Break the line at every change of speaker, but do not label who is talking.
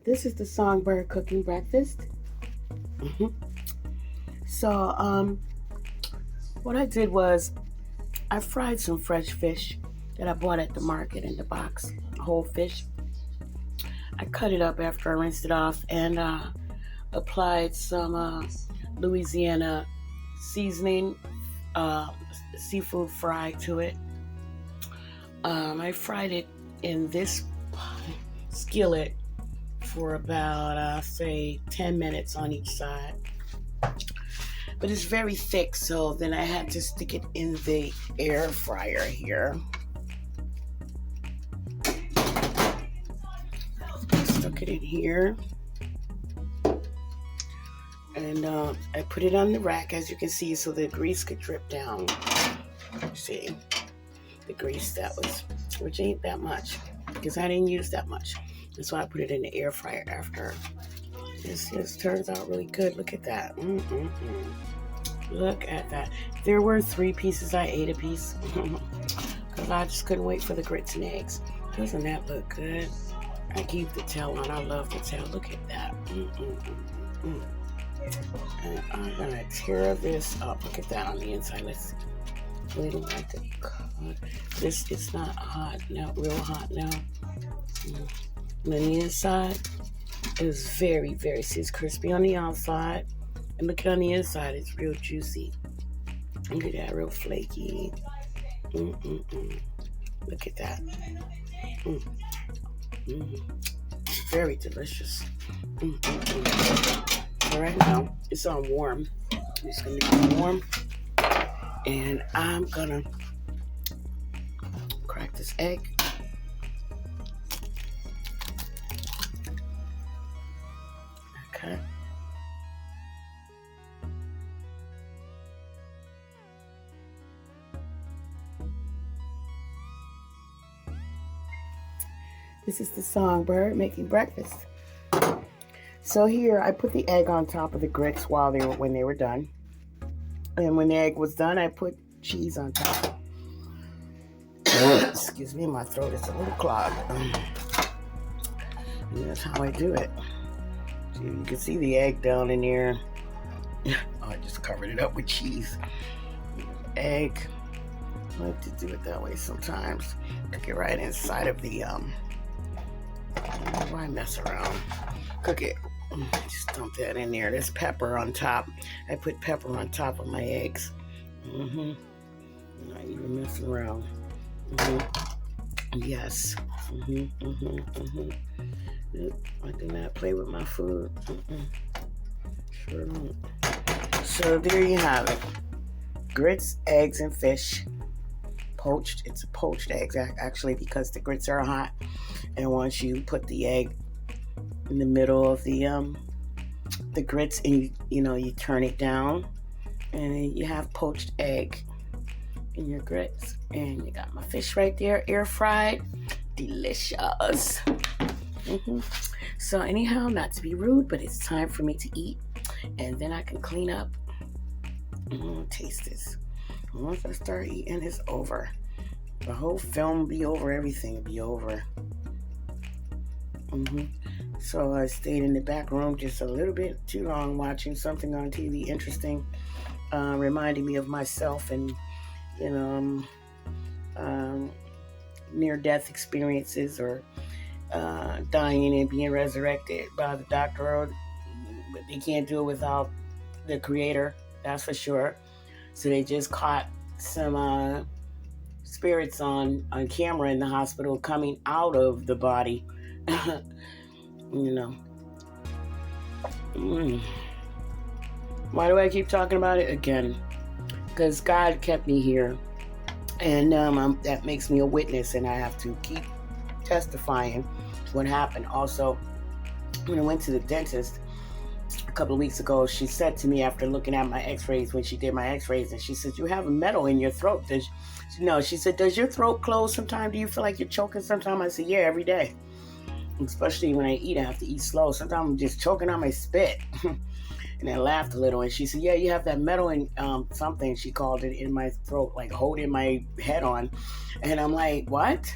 This is the Songbird cooking breakfast. So, what I did was I fried some fresh fish that I bought at the market in the box, whole fish. I cut it up after I rinsed it off and applied some Louisiana seasoning, seafood fry to it. I fried it in this skillet for about, say, 10 minutes on each side. But it's very thick, so then I had to stick it in the air fryer here. Stuck it in here. And I put it on the rack, as you can see, so the grease could drip down. See, the grease that was, which ain't that much, because I didn't use that much. That's why I put it in the air fryer after. This turns out really good. Look at that. Look at that. There were 3 pieces. I ate a piece because I just couldn't wait for the grits and eggs. Doesn't that look good? I keep the tail on. I love the tail. Look at that. And I'm gonna tear this up. Look at that on the inside. Let's wait like the cut. This is not hot now, real hot now. And then the inside is very, very, see, it's crispy on the outside. And look on the inside, it's real juicy. Look at that, real flaky. Look at that. Very delicious. So right now, it's on warm. It's gonna be warm. And I'm gonna crack this egg. Okay. This is the Songbird making breakfast. So here I put the egg on top of the grits when they were done. And when the egg was done, I put cheese on top. Excuse me, my throat is a little clogged. And that's how I do it. So you can see the egg down in there. I just covered it up with cheese. Egg. I like to do it that way sometimes. Cook it right inside of the why mess around? Cook it. Just dump that in there. There's pepper on top. I put pepper on top of my eggs. Not even messing around. Yes. I do not play with my food. Sure don't. So there you have it. Grits, eggs, and fish. Poached. It's a poached egg, actually, because the grits are hot. And once you put the egg in the middle of the grits, and you turn it down, and then you have poached egg in your grits. And you got my fish right there, air fried, delicious. So anyhow, not to be rude, but it's time for me to eat, and then I can clean up. Taste this. Once I start eating, it's over. The whole film will be over. Everything will be over. So I stayed in the back room just a little bit too long watching something on TV interesting, reminding me of myself and near-death experiences, or dying and being resurrected by the doctor. But they can't do it without the creator, that's for sure. So they just caught some spirits on camera in the hospital coming out of the body. Why do I keep talking about it again? Because God kept me here, and that makes me a witness, and I have to keep testifying to what happened. Also, when I went to the dentist a couple of weeks ago, she said to me, after looking at my x-rays, when she did my x-rays, and she said, "You have a metal in your throat." She said, "Does your throat close sometimes? Do you feel like you're choking sometimes?" I said, "Yeah, every day. Especially when I eat, I have to eat slow. Sometimes I'm just choking on my spit." And I laughed a little, and she said, "Yeah, you have that metal in something," she called it, "in my throat, like holding my head on." And I'm like, "What?"